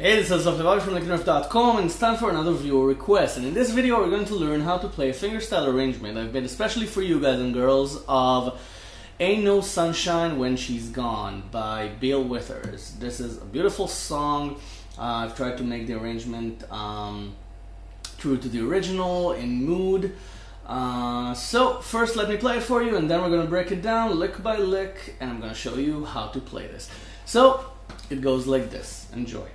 Hey, this is Software from LickNRiff.com, and it's time for another viewer request. And in this video we're going to learn how to play a fingerstyle arrangement I've made especially for you guys and girls of Ain't No Sunshine When She's Gone by Bill Withers. This is a beautiful song. I've tried to make the arrangement true to the original, in mood. So first let me play it for you, and then we're going to break it down lick by lick, and I'm going to show you how to play this. So it goes like this. Enjoy.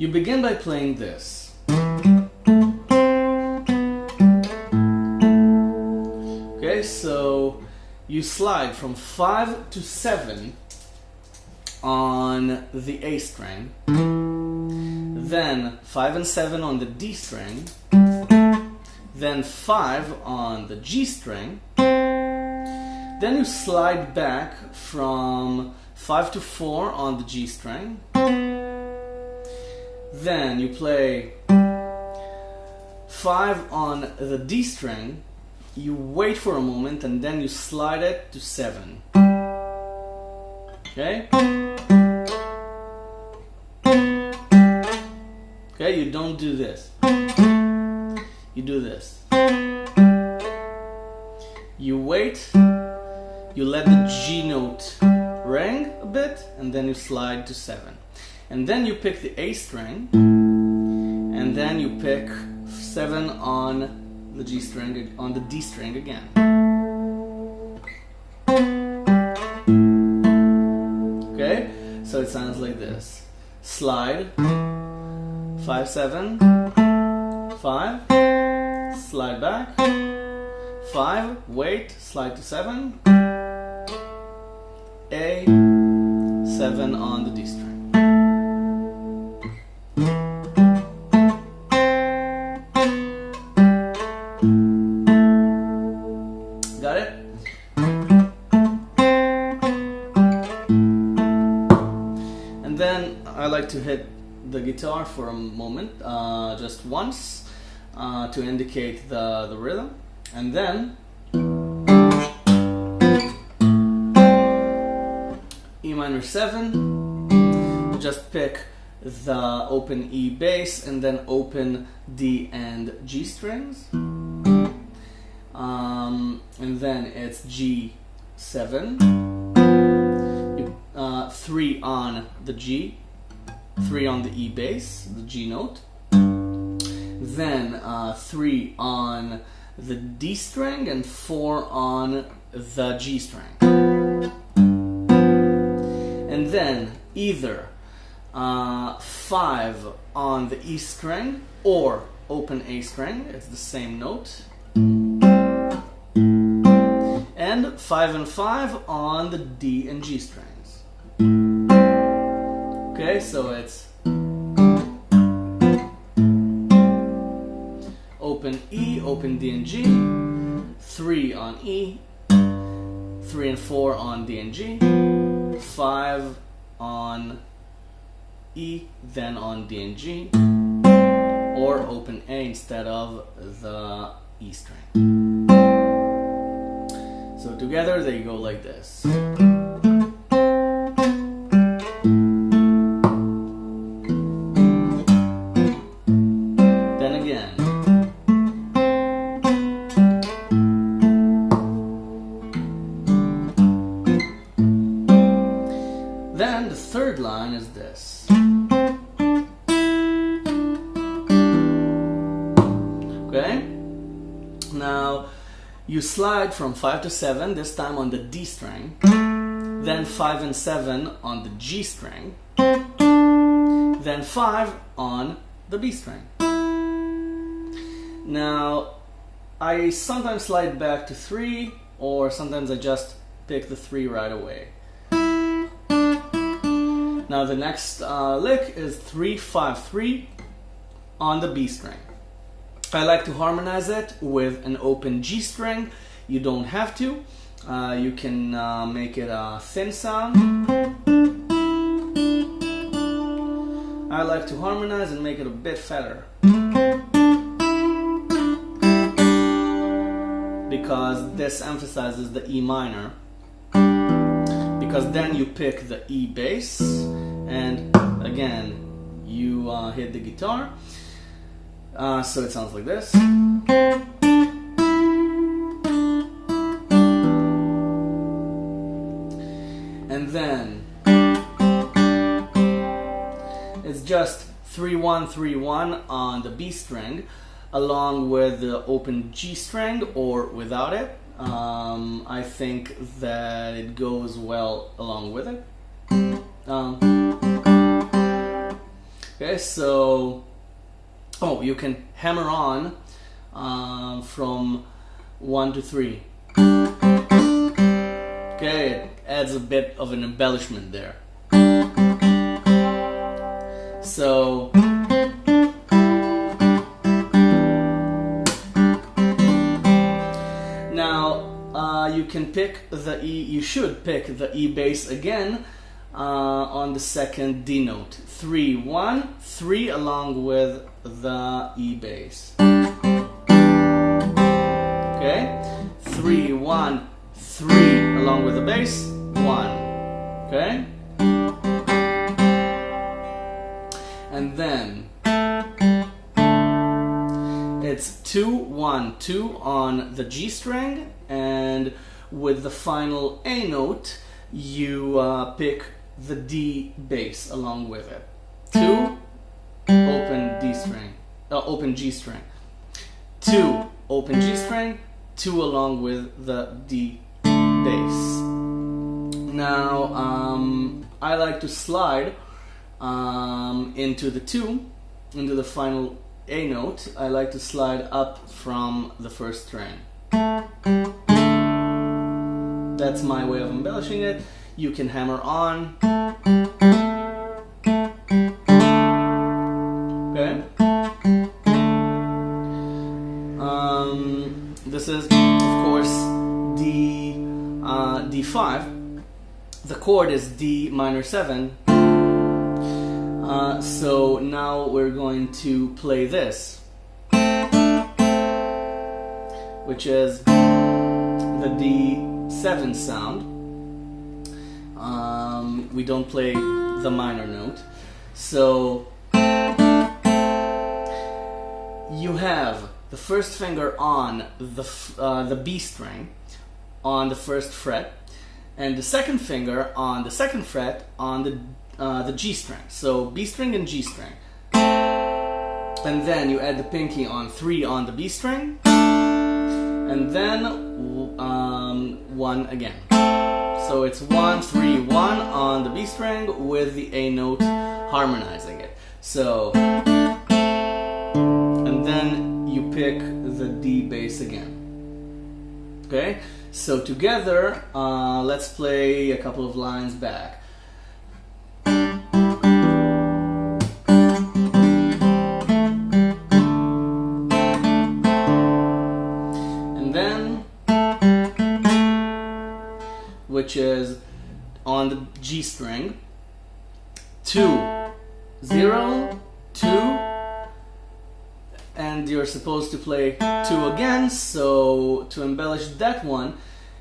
You begin by playing this. Okay, so you slide from 5 to 7 on the A string, then 5 and 7 on the D string, then 5 on the G string, then you slide back from 5 to 4 on the G string, then you play 5 on the D string, you wait for a moment, and then you slide it to 7. Okay? Okay, you don't do this. You do this. You wait, you let the G note ring a bit, and then you slide to 7. And then you pick the A string, and then you pick 7 on the G string, on the D string again. Okay, so it sounds like this. Slide, 5, 7, 5, slide back, 5, wait, slide to 7, A, 7 on the D string. Got it? And then I like to hit the guitar for a moment, just once, to indicate the rhythm. And then E minor 7, you just pick the open E bass and then open D and G strings. And then it's G7, 3 on the G, 3 on the E bass, the G note, then 3 on the D string and 4 on the G string. And then either 5 on the E string or open A string, it's the same note, and 5 and 5 on the D and G strings. Okay, so it's open E, open D and G, 3 on E, 3 and 4 on D and G, 5 on E, then on D and G, or open A instead of the E string. So together they go like this. Then again. Then the third line is this. Okay? Now you slide from 5 to 7, this time on the D string, then 5 and 7 on the G string, then 5 on the B string. Now I sometimes slide back to 3, or sometimes I just pick the 3 right away. Now the next lick is 3-5-3 on the B string. I like to harmonize it with an open G string. You don't have to. You can make it a thin sound. I like to harmonize and make it a bit fatter, because this emphasizes the E minor. Because then you pick the E bass, and again you hit the guitar. So it sounds like this. And then it's just 3-1-3-1 on the B string, along with the open G string or without it. I think that it goes well along with it. Okay, so you can hammer on from 1 to 3. Okay, it adds a bit of an embellishment there. So now you can pick the E. You should pick the E bass again on the second D note. 3-1-3 along with the E bass. Okay, 3-1-3 along with the bass. 1. Okay, and then it's 2-1-2 on the G string, and with the final A note you pick the D bass along with it. 2 open D string, open G string, 2 open G string, 2 along with the D bass. Now I like to slide into the 2, into the final A note. I like to slide up from the first string. That's my way of embellishing it. You can hammer on. Okay. This is, of course, D5. The chord is D minor 7. So now we're going to play this, which is the D7 sound. We don't play the minor note. So you have the first finger on the B string on the first fret, and the second finger on the second fret on the the G string. So B string and G string. And then you add the pinky on 3 on the B string. And then 1 again. So it's 1, 3, 1 on the B string with the A note harmonizing it. So, and then you pick the D bass again. Okay? So together, let's play a couple of lines back. Which is on the G string, 2, 0, 2, and you're supposed to play 2 again, so to embellish that one,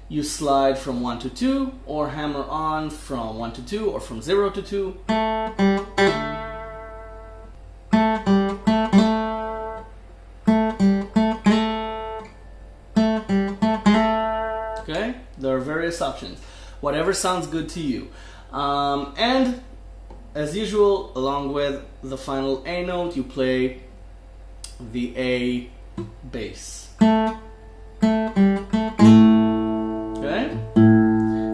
you slide from 1 to 2, or hammer on from 1 to 2, or from 0 to 2. Okay? There are various options. Whatever sounds good to you. And as usual, along with the final A note, you play the A bass. Okay?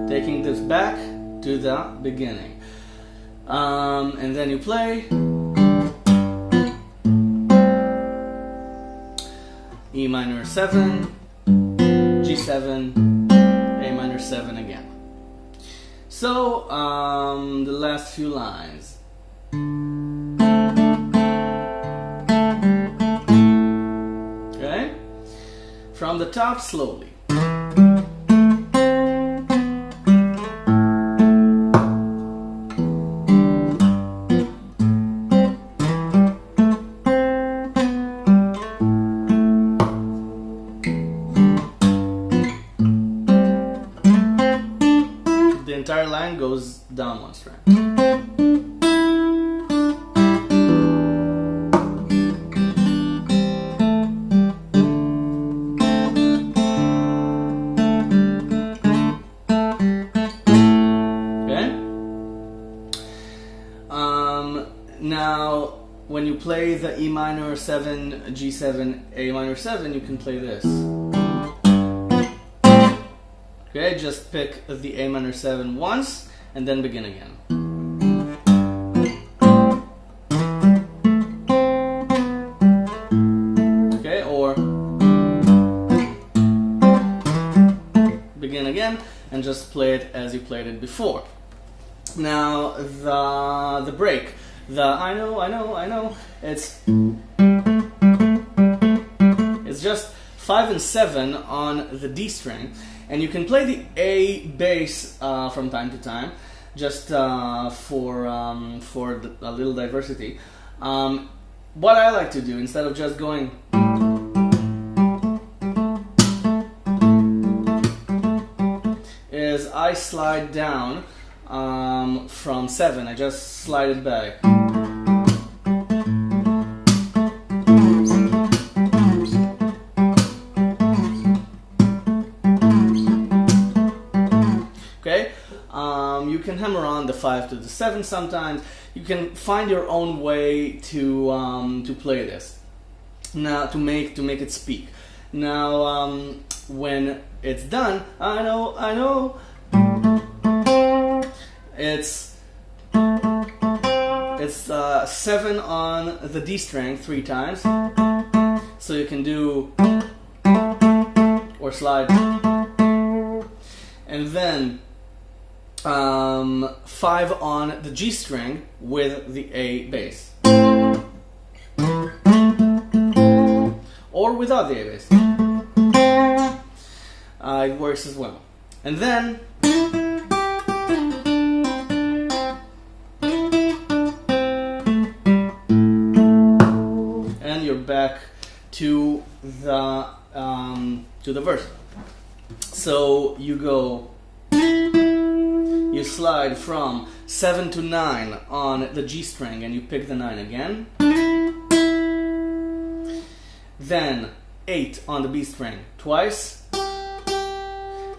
Taking this back to the beginning. And then you play E minor 7, G7, A minor 7 again. So, the last few lines. Okay? From the top, slowly. The entire line goes down one string. Okay? Now, when you play the E minor 7, G7, A minor 7, you can play this. Okay, just pick the A minor 7 once and then begin again. Okay, or begin again and just play it as you played it before. Now the break, I know, it's just 5 and 7 on the D string. And you can play the A bass from time to time, just for a little diversity. What I like to do, instead of just going is I slide down from 7. I just slide it back. Okay, you can hammer on the 5 to the 7 sometimes. You can find your own way to play this. Now to make it speak. Now when it's done, I know. It's 7 on the D string 3 times. So you can do or slide, and then 5 on the G string with the A bass, or without the A bass. It works as well. And then and you're back to the verse. So you go. You slide from 7 to 9 on the G string and you pick the 9 again. Then 8 on the B string twice.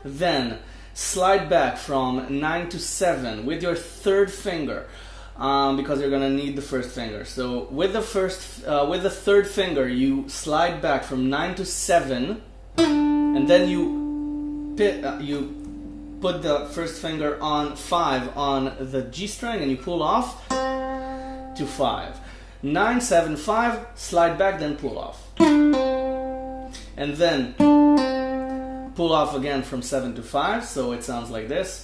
Then slide back from 9 to 7 with your third finger because you're gonna need the first finger. So with the third finger, you slide back from 9 to 7, and then you put the first finger on 5 on the G string, and you pull off to 5. 9, 7, 5, slide back, then pull off. And then pull off again from 7 to 5, so it sounds like this.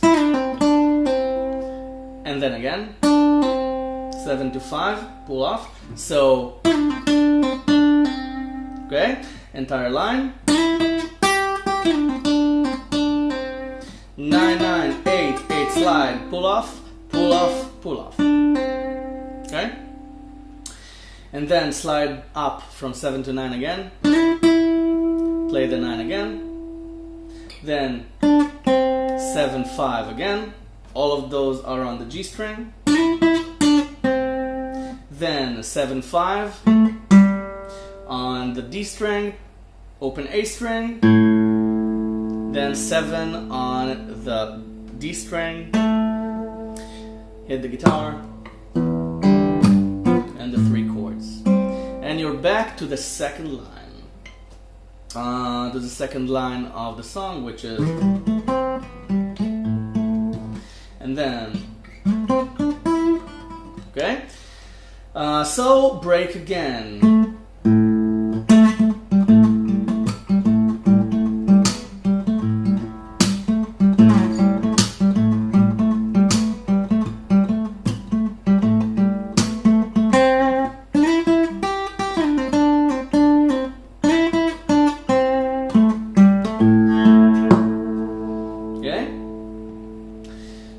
And then again, 7 to 5, pull off. So, okay, entire line. 9, 9, 8, 8, slide, pull off, pull off, pull off. Okay? And then slide up from 7 to 9 again. Play the 9 again. Then 7, 5 again. All of those are on the G string. Then 7, 5 on the D string, open A string. Then 7 on the D string, hit the guitar, and the 3 chords. And you're back to the second line. To the second line of the song, which is, and then, okay? So break again.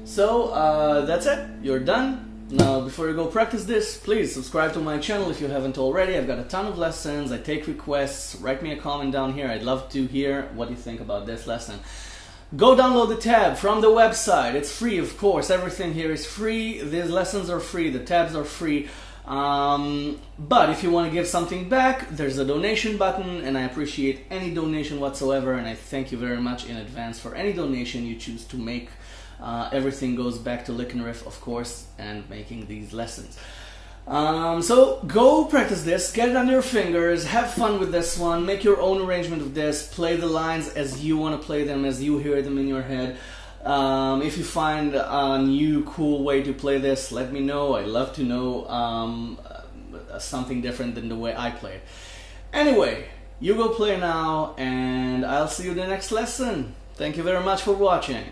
So that's it, you're done. Now before you go practice this, please subscribe to my channel if you haven't already. I've got a ton of lessons, I take requests, write me a comment down here. I'd love to hear what you think about this lesson. Go download the tab from the website, it's free of course, everything here is free, these lessons are free, the tabs are free. But if you want to give something back, there's a donation button, and I appreciate any donation whatsoever, and I thank you very much in advance for any donation you choose to make. Everything goes back to LickNRiff, of course, and making these lessons. So go practice this, get it under your fingers, have fun with this one, make your own arrangement of this, play the lines as you want to play them, as you hear them in your head. If you find a new cool way to play this, let me know. I'd love to know something different than the way I play it. Anyway, you go play now, and I'll see you in the next lesson. Thank you very much for watching.